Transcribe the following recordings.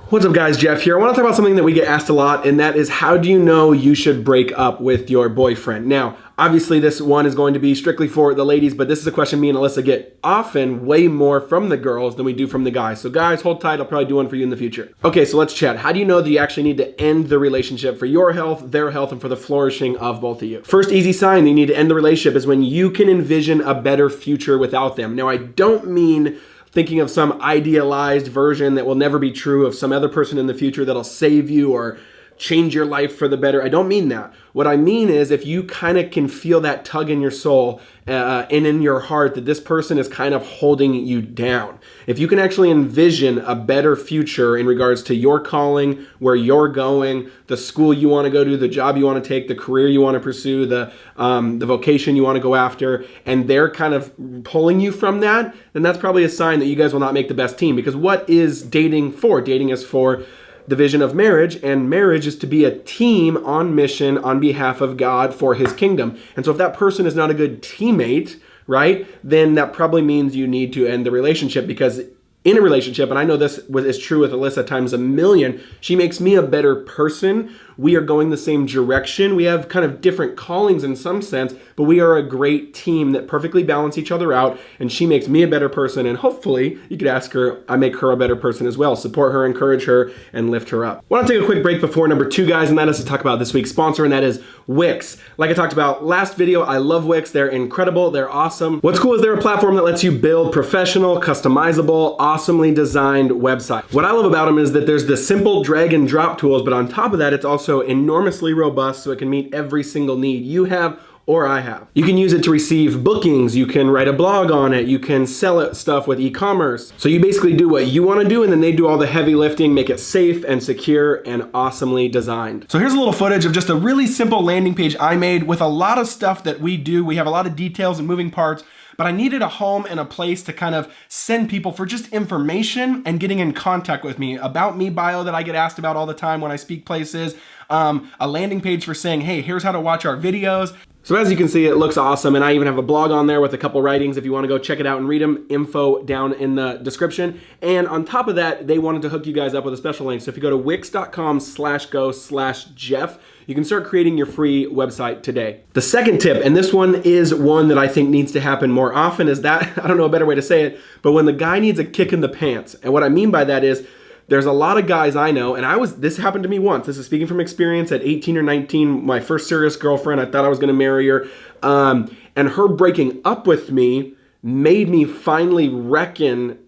What's up guys, Jeff here. I want to talk about something that we get asked a lot, and that is how do you know you should break up with your boyfriend? Now, obviously this one is going to be strictly for the ladies, but this is a question me and Alyssa get often way more from the girls than we do from the guys. So guys, hold tight, I'll probably do one for you in the future. Okay, so let's chat. How do you know that you actually need to end the relationship for your health, their health, and for the flourishing of both of you? First easy sign that you need to end the relationship is when you can envision a better future without them. Now, I don't mean thinking of some idealized version that will never be true of some other person in the future that'll save you or change your life for the better. I don't mean that. What I mean is if you kind of can feel that tug in your soul and in your heart that this person is kind of holding you down. If you can actually envision a better future in regards to your calling, where you're going, the school you want to go to, the job you want to take, the career you want to pursue, the vocation you want to go after, and they're kind of pulling you from that, then that's probably a sign that you guys will not make the best team. Because what is dating for? Dating is for the vision of marriage, and marriage is to be a team on mission on behalf of God for his kingdom. And so if that person is not a good teammate, right, then that probably means you need to end the relationship, because in a relationship, and I know this is true with Alyssa times a million, she makes me a better person. We are going the same direction. We have kind of different callings in some sense, but we are a great team that perfectly balance each other out, and she makes me a better person, and hopefully you could ask her, I make her a better person as well. Support her, encourage her, and lift her up. I want to take a quick break before number 2, guys, and that is to talk about this week's sponsor, and that is Wix. Like I talked about last video, I love Wix. They're incredible. They're awesome. What's cool is they're a platform that lets you build professional, customizable, awesomely designed websites. What I love about them is that there's the simple drag and drop tools, but on top of that, it's also enormously robust, so it can meet every single need you have or I have. You can use it to receive bookings, you can write a blog on it, you can sell it stuff with e-commerce. So you basically do what you want to do, and then they do all the heavy lifting, make it safe and secure and awesomely designed. So here's a little footage of just a really simple landing page I made with a lot of stuff that we do. We have a lot of details and moving parts, but I needed a home and a place to kind of send people for just information and getting in contact with me. About me bio that I get asked about all the time when I speak places. A landing page for saying, hey, here's how to watch our videos. So as you can see, it looks awesome, and I even have a blog on there with a couple writings if you want to go check it out and read them. Info down in the description. And on top of that, they wanted to hook you guys up with a special link. So if you go to wix.com/go/Jeff, you can start creating your free website today. The second tip, and this one is one that I think needs to happen more often, is that, I don't know a better way to say it, but when the guy needs a kick in the pants. And what I mean by that is, there's a lot of guys I know, and this happened to me once. This is speaking from experience at 18 or 19, my first serious girlfriend. I thought I was gonna marry her. And her breaking up with me made me finally reckon,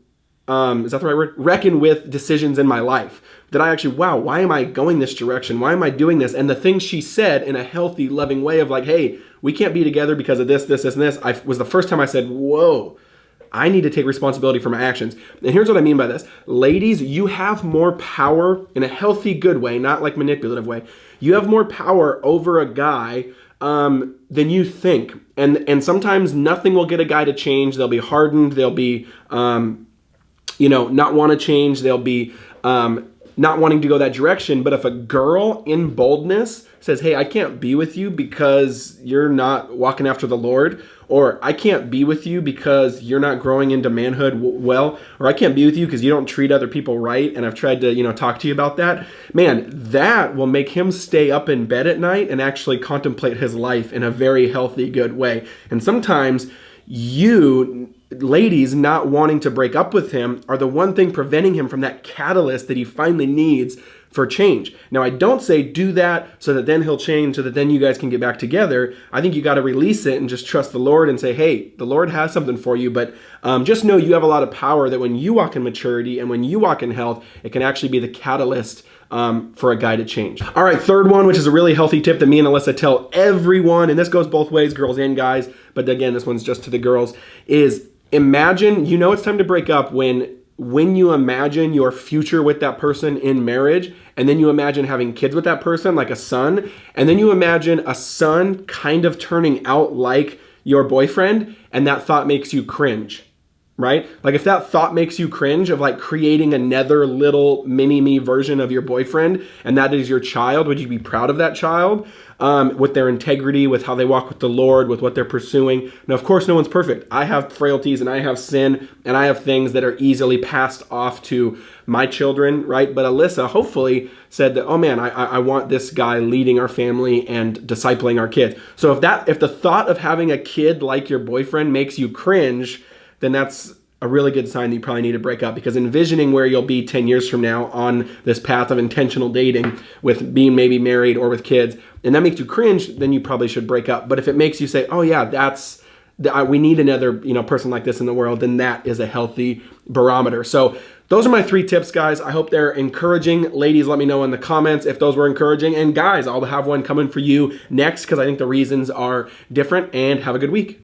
is that the right word? Reckon with decisions in my life. That I actually, wow, why am I going this direction? Why am I doing this? And the things she said in a healthy, loving way of like, hey, we can't be together because of this, this, this, and this, was the first time I said, whoa, I need to take responsibility for my actions. And here's what I mean by this. Ladies, you have more power in a healthy, good way, not like manipulative way. You have more power over a guy than you think. And sometimes nothing will get a guy to change. They'll be hardened. They'll be, not want to change. They'll be not wanting to go that direction. But if a girl in boldness says, hey, I can't be with you because you're not walking after the Lord, or I can't be with you because you're not growing into manhood well, or I can't be with you because you don't treat other people right, and I've tried to, talk to you about that, man, that will make him stay up in bed at night and actually contemplate his life in a very healthy, good way. And sometimes you, ladies, not wanting to break up with him are the one thing preventing him from that catalyst that he finally needs for change. Now, I don't say do that so that then he'll change, so that then you guys can get back together. I think you got to release it and just trust the Lord and say, hey, the Lord has something for you, but just know you have a lot of power, that when you walk in maturity and when you walk in health, it can actually be the catalyst for a guy to change. All right, third one, which is a really healthy tip that me and Alyssa tell everyone, and this goes both ways, girls and guys, but again, this one's just to the girls, is imagine, it's time to break up when you imagine your future with that person in marriage, and then you imagine having kids with that person, like a son, and then you imagine a son kind of turning out like your boyfriend, and that thought makes you cringe. right? Like if that thought makes you cringe of like creating another little mini me version of your boyfriend, and that is your child, would you be proud of that child with their integrity, with how they walk with the Lord, with what they're pursuing? Now, of course, no one's perfect. I have frailties and I have sin and I have things that are easily passed off to my children, right? But Alyssa hopefully said that, oh man, I want this guy leading our family and discipling our kids. So if the thought of having a kid like your boyfriend makes you cringe, then that's a really good sign that you probably need to break up, because envisioning where you'll be 10 years from now on this path of intentional dating with being maybe married or with kids, and that makes you cringe, then you probably should break up. But if it makes you say, oh yeah, we need another person like this in the world, then that is a healthy barometer. So those are my 3 tips, guys. I hope they're encouraging. Ladies, let me know in the comments if those were encouraging. And guys, I'll have one coming for you next because I think the reasons are different. And have a good week.